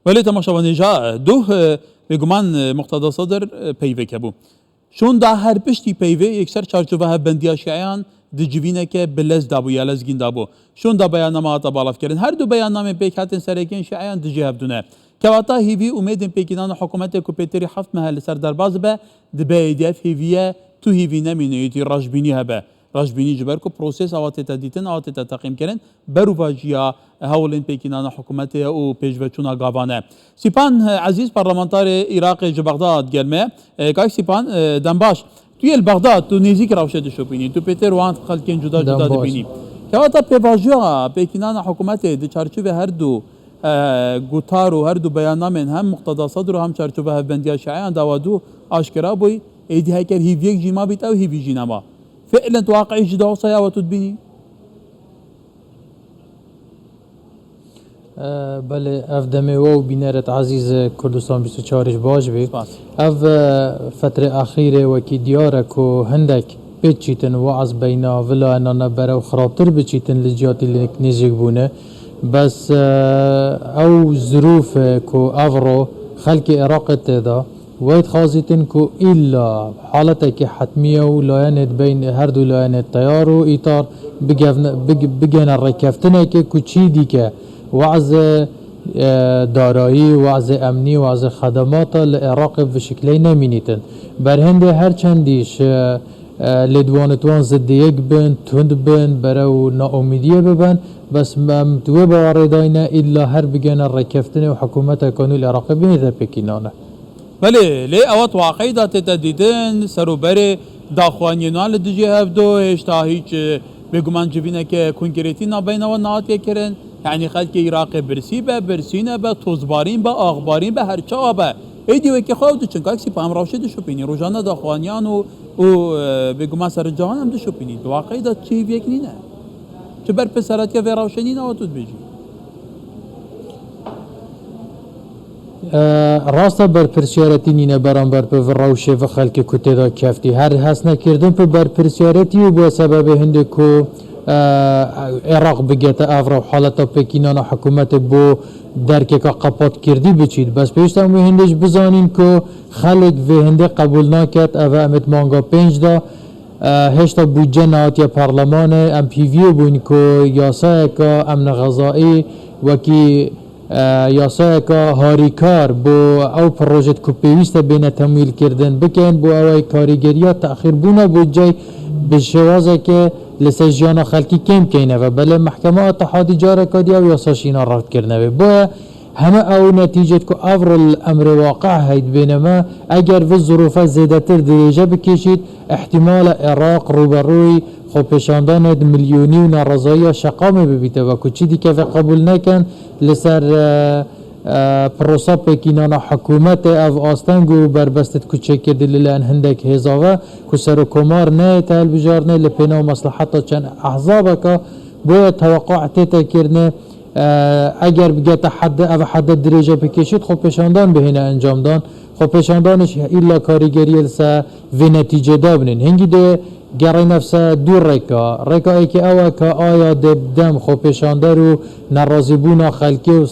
ولی تماشاوانی جا دو بگمان مقتدا صدر پیوه که بو شون دا هر پشتی پیوه یکسر چارچوبه ها بندیا شیعان دی جوینه که بلز دابو یا لزگین دابو شون دا بیاننامه آتا بالاف کردن هر دو بیاننامه پیک هاتن سرکین شیعان دی جهب دونه که واتا هیوی امیدن پیکینان حکومت کوپیتری حفت محل سر درباز به دی بیدیف هیویه تو هیوی نمینویتی راجبینی هبه راجبینی جبر کو پروسس آواتی تدیتن آواتی تقیم کردن برو واجیا هولین پیکینان حکومت او پیشوچونا گاوانه سیپان عزیز پارلمانتار عراق بغداد گلمه کاش سیپان دنباش توی بغداد تو نزیک روشد شو بینی تو پیتر وان خلکین جدا جدا بینی که واتا پیواجیا پیکینان حکومت دی چارچوبه هر دو گوتار و هر دو بیاننامه هم مقتدا صدر و هم چارچوبه بندیا شیعان داوادو آشکرا بوی ایدی هکر هیویک جیما بیت او هیوی جینما فعلا واقعي جدا وصيا وتدبيني بله اف دمه و بینرت عزیز کردستان 24 باش بی اف فتره اخیره وکی دیاره که هندک بچیتن وعظ بینا ولا انانا برا و خرابتر بچیتن لجیاتی لنک نزیگ بونه بس او ظروف که افرو خلق عراق تدا وید خازیتن که ایلا حالتا که حتمیه و لاینت بین هر دو لاینت تیار و ایتار بگن رکفتنه که چی دی که وعظ دارایی وعظ امنی وعظ خدمات العراق به شکلی نمینیتن بر هنده هر چندیش لدوانتوان ضد یک بین تند بین برای ناامیدیه ببن بس ممتوه باورداینه ایلا هر بگن رکفتنه و حکومت کانو العراق بینیده پکینانه بله لی اوات واقعی دا تدیدن سروبر داخوانینا لدجی هفدو هشتا هیچ بگمان جبینه که کنکریتی نابین و نهات کرن یعنی خلق عراق برسی به برسینه به توزبارین به آغبارین به هرچا به ایدی وکی خواه دو چنکا اکسی پا هم روشه دو شپینی روزانه داخوانیان و بگمان سر جهان هم دو شپینی واقعی دا چی یک نینه چه بر پسرات که وی روشه نینه و تود بجی راستا بر پرسیارتی نینه برانبر پر روشه و خلق کتی دا کفتی هر حس نکردن پر بر پرسیارتی و با سبب هنده که عراق بگیت افرا و حالتا پکینان حکومت بو درکه که قپات کردی بچید بس پیشتا همه هندش بزانین که خلق و هنده قبول نکرد او امت مانگا 5 دا هشتا بودجه نهاتی پارلمان ام پی ویو بوین که یاسای که امن غذایی وکی یاسای که هاریکار بو او پروژت که پیویست بین تمویل کردن بکن بو اوی کاریگریات تأخیر بونه بودجه بشوازه که لسجیانا خلکی کم کنه و بله محکمه اتحادی جاره کدی او یاساشینا رفت کرنه بو همه او نتیجه که افر الامر واقع هید بینما اگر و ظروف زیدتر دریجه بکشید احتمال عراق روبروی خوپشاندان میلیونی و نارضایی شقام ببیته و کچی دی که قبول نکن لسر پروسا پکینانا حکومت او آستنگو بربستت کچه کردی لان هندک هزاوه کسر و کمار نه تهل بجارنه لپینا و مصلحتا چند احزابه که باید توقع تیتا کرنه اگر بگه حد دریجه بکشید خب پیشاندان بهینه انجام دان خب پیشاندانش ایلا کاریگری لسا و نتیجه دابنین هنگی ده گره نفسه دور رکا ای که اوه که آیا دم خب پیشانده رو نرازی بونا خلکی و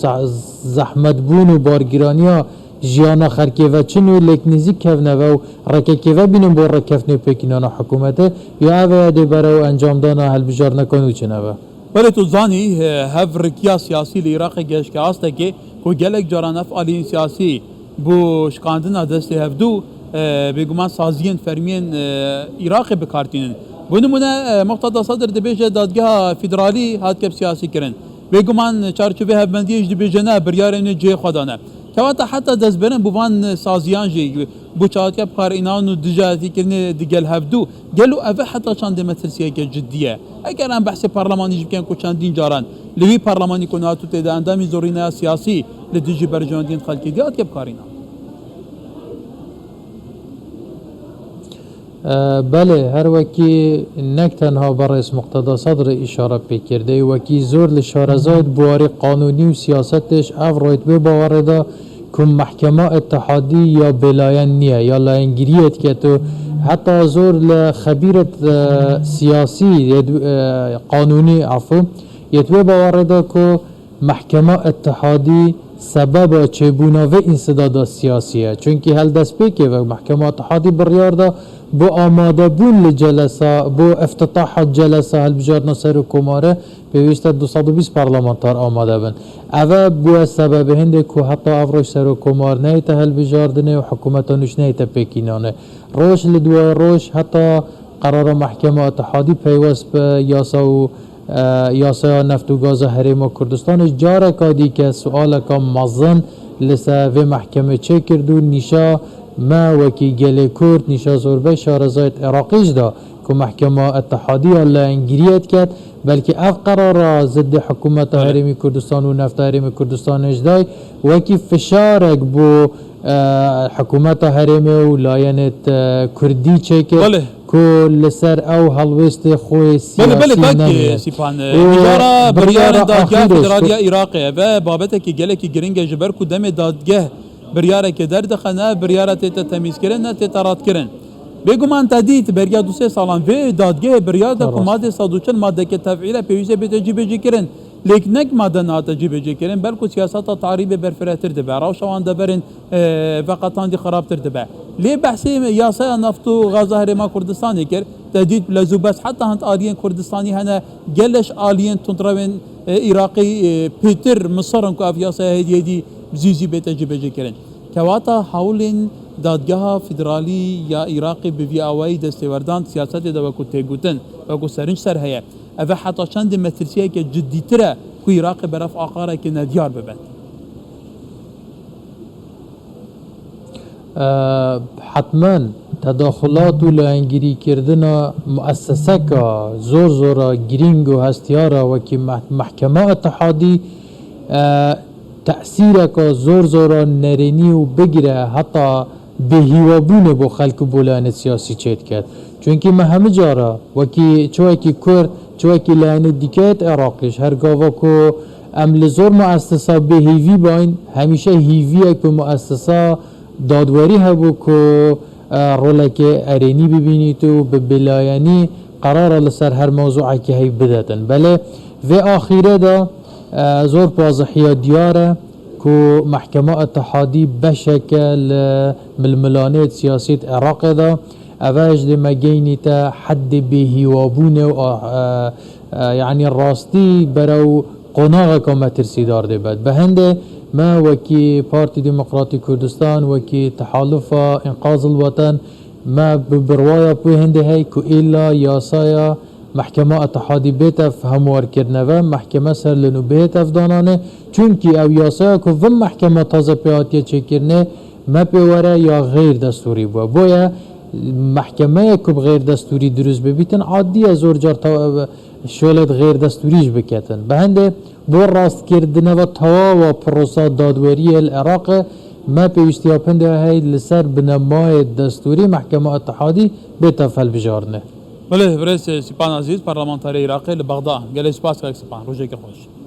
زحمت بون و بارگیرانیا جیانا خلکی و چنو لیک نزیک کفنه و رکا که و بینم بار رکفنه پیکنانا حکومته یا اوه ده برای انجام دانا هل بجار نکنو چنه و ولی تو زانی هفرکیا سیاسی لعراق گشت که هسته که گلک جاران افعالین سیاسی بو شکاندنا دست هفدو بگمان سازین فرمین عراق بکارتینن بونمونه مقتدا صدر دبیجه دادگاه فدرالی هات کب سیاسی کرن بگمان چارچوبه هفبندیش دبیجه نه بریارین جه خدانه که حتی دست برن بوان سازیان جی بو چاوتیا بخار اینان و دجاتی کرنه دیگل هفدو گلو اوه حتی چند مترسیه که جدیه اگر هم بحث پارلمانی بکن که چندین جاران لوی پارلمانی کنه هاتو تیده اندامی زورینه سیاسی لدیجی برجاندین خلکی دیات که بخار اینان بله هر وکی نک تنها برای مقتدا صدر اشاره پیکرده وکی زور لشارزاید بواری قانونی و سیاستش افرایت به باورده که محکمه اتحادی یا بلاین نیه یا لاینگیریت که تو حتی زور لخبیرت سیاسی قانونی عفو یتوه باورده که محکمه اتحادی سبب چبونا و انسداد سیاسیه چونکی هل دست پیکه و محکمه اتحادی بریار دا بو آماده بون لجلسه بو افتتاح جلسه هل بجارنا سر و کماره پیوست 220 پارلمانتار آماده بن اوه بو سبب هنده که حتی افروش سر و کمار نیتا هل بجاردنه و حکومتانوش نیتا پیکینانه روش لدوای روش حتی قرار محکمه اتحادی پیوست به یاسا نفت و گاز حریم کردستان جاره کادی که سؤال که مزن لسه و محکمه چه کردو نیشا ما وکی گل کرد نیشا زوربه شارزایت عراقیش دا که محکمه اتحادی الله انگریت کرد بلکه اف قرار ضد حکومت حریم کردستان و نفت حریم کردستان اجدای وکی فشارک بو حکومت حریم و لاینت کردی چه کرد كل سر او هلوست خوي سياسي بله بله سيبان بجارة بريارة دادگاه فدرالية عراقية و بابتك جلك جرينج جبر كدم دادگاه بريارة كدر دخنا بريارة تيتا تميز كرن تيتا رات كرن بگمان تدید بریا 2 سالان و دادگاه بریا دا ماده 140 ماده که تفعیل پیوسته بتجیب کرن لیکن نک ماده ناتجیب کرن بلکه سیاست تعریب برفراتر دبه راوشوان دبرن وقتان دی خرابتر دبه لی بحثی یاسا نفت و غاز حریم کردستانی کر تدید لزو بس حتی هند آلین کردستانی هنه گلش آلین تندروین عراقی پیتر مصرن که افیاسا هدیه دی بزیزی بتجیب کرن کواتا حولین دادگاه فدرالی یا عراقی به ویاوی دستوردان سیاست دا وکو تگوتن وکو سرنج سر هیا اوه حتی چند مترسیه که جدی تره که عراق برف آقاره که ندیار ببند حتما تداخلات و لانگیری کردن مؤسسه که زور گرینگ و هستیاره وکی محکمه اتحادی تأثیر که زور نرینی و بگیره حتی بهیوابونه با خلق بولان سیاسی چید کرد چونکه ما همه جارا وکی چوکی کرد چوکی لعن دیکت عراقیش هرگاه که عمل زور مؤسسه بهیوی باین همیشه هیویه که مؤسسه دادواری هبو که رولک ارینی ببینی تو به بلایانی قرار لسر هر موضوعی که هی بدتن بله و آخیره دا زور واضحیه دیاره که محکمه اتحادی بشکل ململانه سیاسی عراق دا اواج دی مگینی تا حد بهیوابونه و یعنی راستی برو قناغ که مترسی دارده بد به هنده ما وکی پارتی دموکراتی کردستان وکی تحالف انقاذ الوطن ما بروایا به هنده هی که ایلا یاسایا محکمه اتحادی بیتف هموار کرنه و محکمه سر لنو بیتف دانانه چونکی او یاسایا که و محکمه تازه پیاتیه چه کرنه ما پیوره یا غیر دستوری باید محکمه که غیر دستوری دروز ببیتن عادیه زور جار شولد غیر دستوریش بکتن به هنده بو راست کردنه و توا و پروسا دادوری العراق ما پیوستی پنده هی لسر بنمای دستوری محکمه اتحادی بیتفل بجارنه بله برس سپان عزیز پارلمانتاری عراقی لبغداد گله سپاس کرد سپان روزی که خوش